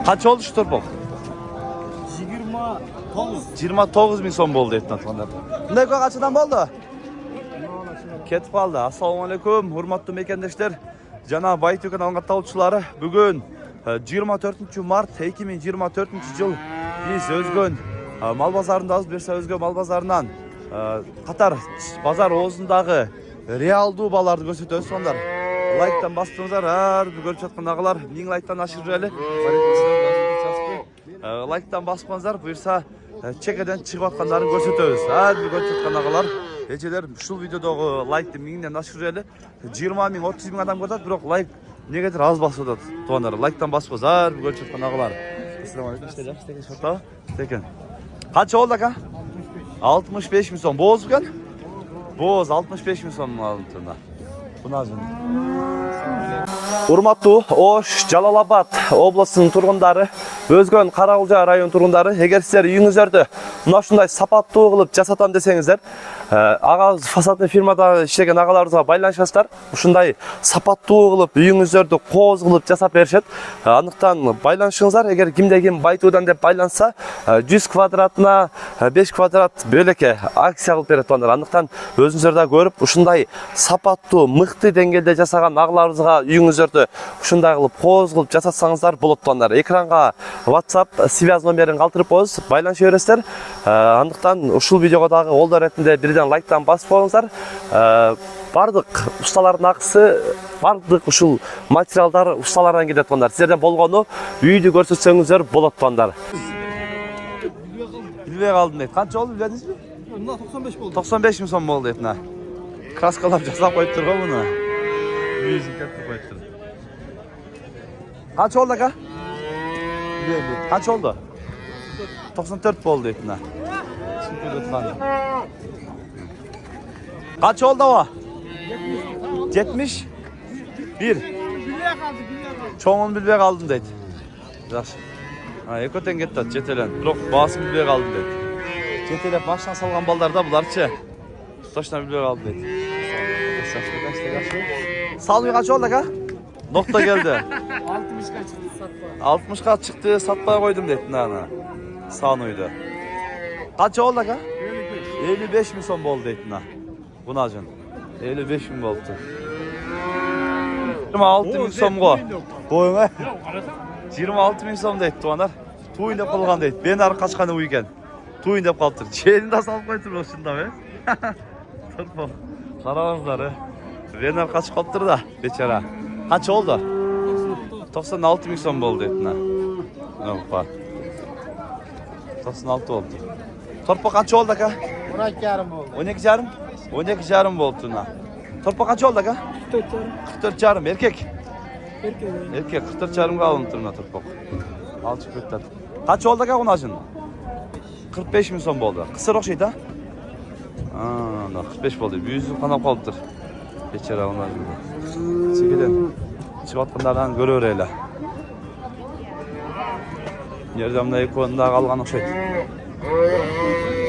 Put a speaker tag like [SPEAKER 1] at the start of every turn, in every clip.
[SPEAKER 1] Kaç oldu şu torpok?
[SPEAKER 2] 29.
[SPEAKER 1] 29 bin son boldu ettin atkanlar. Ne kadar kaçıdan boldu? Ketip kaldı. Assalamu alaikum, hurmatlı mekendeşler. Jana Baytü kanalına tavukçuları. Bugün 24 Mart 2024 yıl biz Özgön mal bazarındayız. Birse Özgön mal bazarından Katar bazar oğuzunдағы realdu баларды көрсөтөбүz. Сондар лайктан бастыңыздар. Ар бир көрүп жаткандагылар миң лайктан ашык жүрөлү. Лайктан баспаңыздар. Буюрса чекеден чыгып аткандарын көрсөтөбүз. Ар бир көрүп жаткандагылар эчелер ушул видеодогу лайкты миңден ашык жүрөлү. 20 миң 30 миң адам көрүп, бирок лайк негедир аз басып атат. Тугандар лайктан баспыз. Ар бир көрүп жаткандагылар. Ассаламу алейкум. Текен. Kaç oldu aka? 65 bin son. Boğaz mı? Boğaz 65 bin son altında. Bu nazım. Urmatlı Oş Jalalabad облысының тұрғындары, Özgön Карагулжа район тұрғындары, егер сіздер үйіңіздерді мына ушундай сапаттуу кылып жасатам десеңиздер, агабыз фасадный фирмада иштеген агаларыбызга байланышасыздар. Ушундай сапаттуу кылып үйүңүздөрдү кооз кылып жасап беришет. Андыктан байланышыңыздар. Эгер кимде ким Байтуудан деп байланса, 100 квадратына 5 квадрат бөлөкө акция кылып берет андар. Андыктан өзүңүздөр да көрүп, ушундай сапаттуу, мыкты деңгээлде жасаган агаларыбызга үйүңүздөрдү ушундай кылып кооз кылып жасатсаңыздар болот андар. Экранга WhatsApp связь номерин калтырып коебуз, байланыша бересиздер. Андыктан ушул видеого дагы олдо ретинде бирден лайктан басып коюңуздар. Бардык усталардын акысы, бардык ушул материалдар усталардан келет андар. Сиздерден болгону үйдү көрсөтсөңүздөр болот андар. Билбей калдым дейт. Канча болду билдиңизби?
[SPEAKER 2] Мына 95 болду.
[SPEAKER 1] 95 миң сом болду дейт мына. Краскалап жасап коюп тур го муну. Мүйүзүн кеттип коюп тур. Канча болду ака? Канча oldu? 94 oldu etine. Kaç oldu o? 70? 1. Çoğun bilbey kaldım deydi. Yaxşı. Ekoten gitti jetelen. Biroq basın bilbey kaldım deydi. Jetelep baştan salgan ballarda bularçı. Toşna bilbey kaldım deydi. Salmıyor kaç oldu aka? Nokta geldi.
[SPEAKER 2] 60'ga çıktı satma.
[SPEAKER 1] 60'ga çıktı, satmaya koydum dedin ana. Sanıydı. Kaç oldu aka? 55 bin son oldu dedin ha. Buna can. 55 bin oldu. 26 bin son go. Boyuna. 26 bin son deydi tuğanar. Tuğun dep kalgan deydi. Ben arı kaçkanı uyken. Tuğun dep kaltır. Çeyini de salıp koytur o şunda be. Turpo. Karavazları. Ben arı kaç kaltır da. Beçara. Kaç oldu? 96 bin son oldu etine. Yok bak. 96 oldu. Torpa kaç oldu aka?
[SPEAKER 2] 12 yarım oldu.
[SPEAKER 1] 12 yarım? 12 yarım oldu na. Torpa kaç oldu aka?
[SPEAKER 2] 44 yarım.
[SPEAKER 1] 44 yarım erkek.
[SPEAKER 2] Erkek.
[SPEAKER 1] Erkek 44 yarımga alınıp turna torpa. Al çıkırtlar. Kaç oldu aka onacın? 45 bin son oldu. Kısır okşaydı ha? Aa, 45 oldu. Bir yüzü kanap kalıptır. Geçer onlar gibi. Çekilin. Çıbatqanlardan görür elə. Yerdamda ekonda qalğan oxşaydı.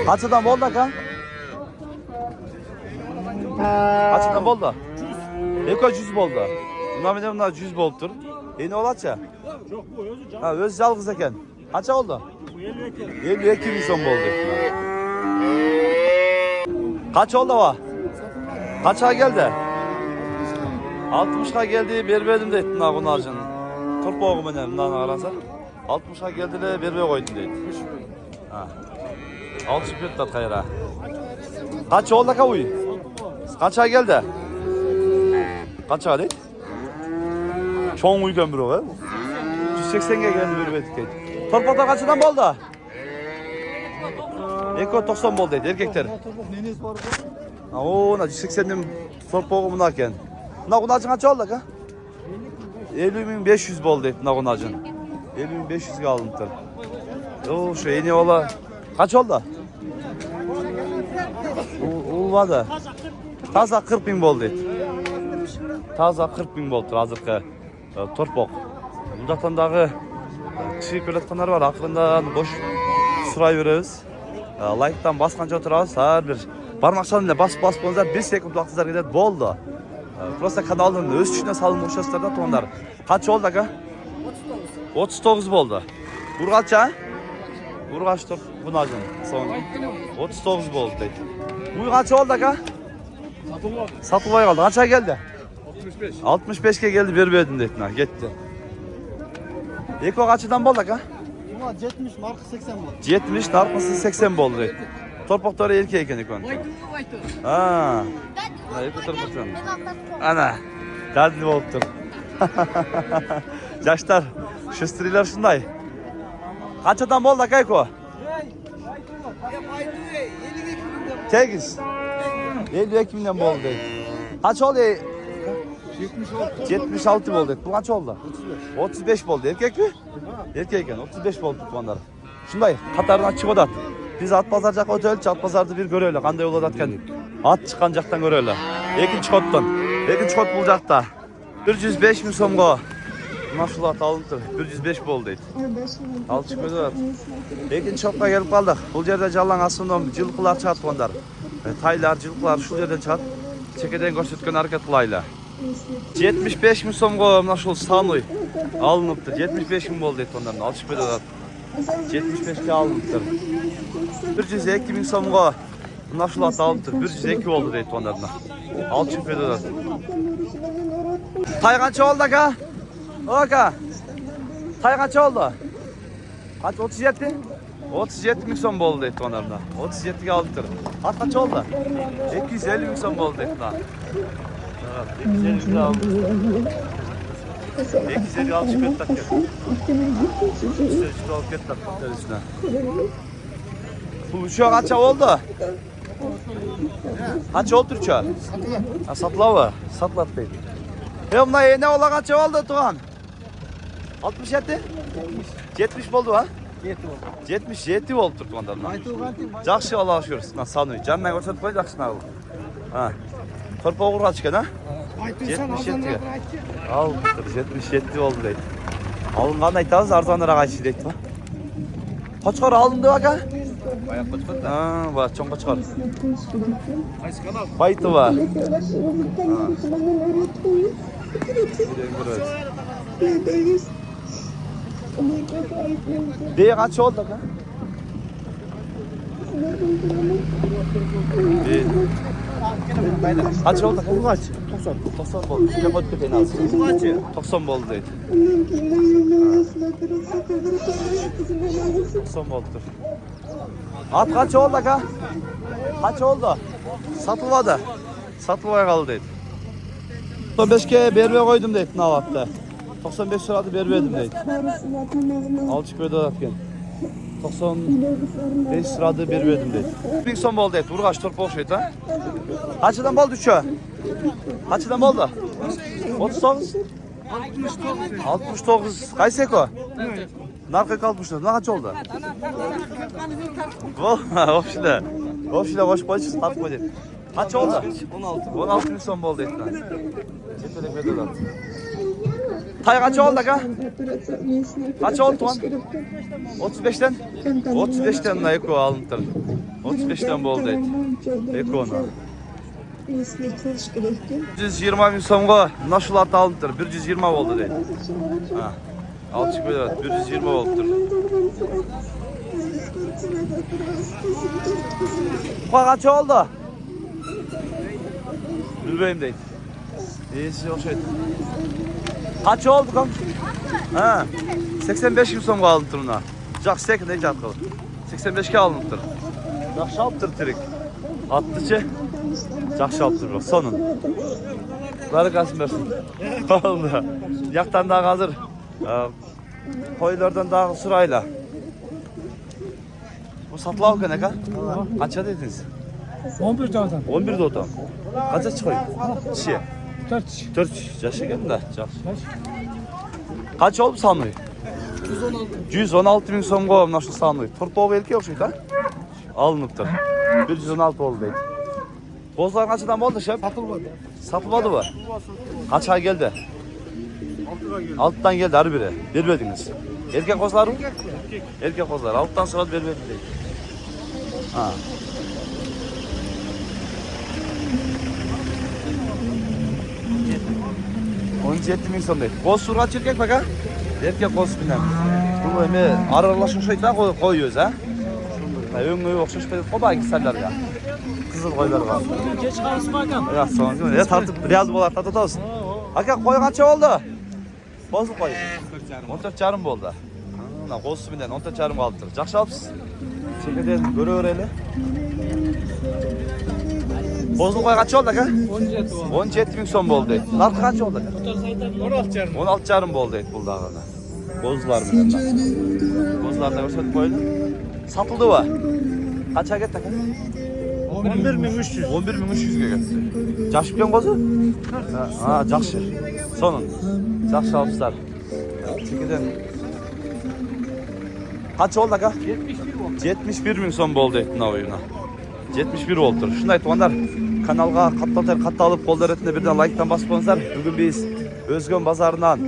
[SPEAKER 1] Kaçıdan boldu aka? Kaçıdan boldu? Eko 100 boldu. Buna 100 boluptur. Ne olatça?
[SPEAKER 2] Yok bu özü can.
[SPEAKER 1] Ha, öz yalğız eken. Kaça oldu?
[SPEAKER 2] Bu 52.
[SPEAKER 1] 52 bin son boldu. Kaç oldu o? Kaça geldi? 60'a geldi, berbedim deydi bunu acın. Torpoğu menen bundan aransa. 60'a geldi de berbe koydum deydi. Ha. 60 tat kayra. Kaç oldu ka uy? Kaça geldi? Kaça deydi? Çoğun uygun bir o. 180'e geldi berbedik deydi. Torpokta kaçıdan boldu? Eko 90 boldu deydi erkekler.
[SPEAKER 2] Neniz var bu?
[SPEAKER 1] Oo, 180'den torpoğu buna eken. Nagunacın kaç oldu ka? 50.500 boldu et nagunacın. 50.500'e alındı. Oo şu yeni ola. Kaç oldu? Ulvadı. Taza 40 bin boldu et. Taza 40 bin boldu hazırkı torpok. Buldaktan dağı kişi köletkanlar var. Akılından boş sıray veririz. Like'tan baskanca oturarız. Her bir parmak çalınca basıp bolunca 1 sekund vaktizler gider boldu. Просто kanalın öz içine salınmış uçaslarda tonlar. Kaç oldu aka? 39 boldu. Urgaç ha? Urgaç tur bunu acın. Son. 39 boldu deydi. Bu kaç oldu aka? Satılmaya kaldı. Kaça geldi? 65. 65'e geldi vermedim deydi. Gitti. Eko kaçıdan boldu aka?
[SPEAKER 2] Buna 70 marka 80 var.
[SPEAKER 1] 70 narkısı 80 boldu deydi. Torpakları erkek eken ekon. Ha. Ha, eko torpaktan. Ana. Dadil boluptur. Yaşlar, şu striler şunday. Kaçadan boldu aka eko? 8. 52 milyon boldu deydi. Kaç oldu? 76 boldu deydi. Bu kaç oldu? 35 boldu. Erkek mi? Erkek eken 35 boldu tutmanlar. Şunday Katar'dan çıkıp odat. Biz at pazarcak ötölçü at pazarda bir göröyle. Kanday yol odatken. At çıkan jaktan göröyle. Ekinci kottan. Ekinci kot bulacakta. 105 min so'mga. Nasıl at alındı? 105 boldu deydi. Al çıkmadı. Ekinci çokka gelip kaldık. Bu yerde jalan aslında жылқылар çatkanlar. Taylar, жылқылар şu yerden çat. Çekeden gösterken hareket kılayla. 75 min so'mga nasıl sanoy alınıptır. 75 min boldu deydi onların. Al çıkmadı. 75'ke alınıptır. 102 min so'mga nasıl at alınıptır. 102 oldu deydi onların. Al çıkmadı. Tay kaça oldu aka? Aka. Tay kaça oldu? Kaç 37? 37 min so'm boldu deydi onlarına. 37'ge aldıktır. At kaç oldu? 250 min so'm boldu deydi. Evet, 250 aldı. 250 al çıkıp ettik. 250 alıp ettik üstüne. Bu uçağı kaça oldu? Kaça oldu uçağı? Ha satla mı? Satlat deydi. Bunlar ne ola kaça oldu Tuğan? 67? 70 boldu ha? 77 oldu Tuğan'dan. Жақсы Allah'a şükür. Sanıyor. Canına götürüp koy жақсы al. Ha. Torpa uğur açken ha? 77. Al, 77 oldu deydi. Alınğanını aytağız, arzanlara qayşı deydi. Qochqor alındı aka? Bayağı qochqor da. Ha, var, çoğun qochqor.
[SPEAKER 2] Qaysi kanal?
[SPEAKER 1] Baytı var. Bey kaç oldu aka? Kaç oldu aka? Kaç? 90. 90 oldu. Ne kadar köpeğin alsın? Kaç? 90 oldu deydi. 90 oldudur. At kaç oldu aka? Kaç oldu? Satılmadı. Satılmaya kaldı deydi. 95'ke berbe koydum deydi navatta. 95 lirada berbedim deydi. Al çıkıyordu atken. 95 lirada berbedim deydi. Bir son oldu deydi. Urgaç torpa okşaydı ha. Kaçıdan oldu şu? Kaçıdan oldu? 39? 69. Kaç eko? Narkı 69. Ne kaç oldu? Ofşile. Ofşile hoş koyucu tatlı koydu. Kaç oldu? 16. 16 bin son oldu deydi. Çetelek vedolar. Tay kaç oldu aka? Kaç oldu Tuğan? 35'ten? 35'ten de eko alındır. 35'ten bol deydi. Eko ona. 120 bin so'mga nasıl at alındır? 120 oldu deydi. Ha. Al çıkıyor. 120 oldudur. Kaç oldu? Bilmeyim deydi. İyisi yok şey. Kaç oldu kom? Ha. 85 bin so'mga alındır ona. Жақсы sekin ne жатqıl. 85'ke alındır. Жақсы alıptır tirik. Attıcı. Жақсы alıptır bak sonun. Barakasın versin. Oldu. Yaktan daha hazır. Koylardan daha sırayla. Bu satıla bakın aka. Kaça dediniz?
[SPEAKER 2] 11 tane.
[SPEAKER 1] 11'de otam. Kaça çıkıyor? Çiğ.
[SPEAKER 2] 4.
[SPEAKER 1] 4 yaşa gelin de. Kaç oldu sanıyor? 116 bin so'mga nasıl sanıyor? Torpa belki yok ha? Alınıptır. 116 oldu deydi. Bozlar kaçıdan oldu şef?
[SPEAKER 2] Satılmadı.
[SPEAKER 1] Satılmadı mı? Kaç ay geldi? 6'dan geldi her biri. Vermediniz. Erkek kozlar mı? Erkek kozlar. 6'dan sonra vermedim deydi. Ha. On 17 bin so'm deydi. Boz surga erkek bak ha? Erkek qo'z bilan. Bu endi aralash o'xshaydi qo'yuyoruz ha. Öňe o'xshashmaydi qo'bay kisallarga. Qizil qo'ylarga.
[SPEAKER 2] Geç kalsın bakalım.
[SPEAKER 1] Ya soňra ya tartib biraz bo'lar tatatosin. Aka qo'y qancha bo'ldi? Qo'zil qo'y. 14,5 bo'ldi. Mana qo'z bilan 14,5 qolibdi. Yaxshi olibsiz. Chekadan ko'raveraylik. Qo'zil qo'y qancha oldi aka? 17 ming so'm bo'ldi. Narxi qancha oldi aka? 16,5 bo'ldi bu dag'ini. Qo'zlar bilan. Qo'zlarni ko'rsatib qo'ydi. Satıldı va. Qancha ketdi aka?
[SPEAKER 2] 11.300.
[SPEAKER 1] 11.300 ga ketdi. Yaxshi ekan qo'zi? Ha, yaxshi. So'nin. Yaxshi olibsizlar. Chekadan qancha oldi aka? 71 ming so'm bo'ldi mына o'yini. 71 oldu. Shunday aytganlar, kanalga qatta olib qo'llar etine birden like'tan basıp qo'yingizlar. Bugun biz Özgön bazarından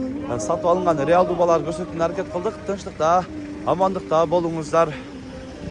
[SPEAKER 1] satып alıngan real dubalar ko'rsatishga harakat qildik. Tinchlikda, amanlıkta bolunguzlar.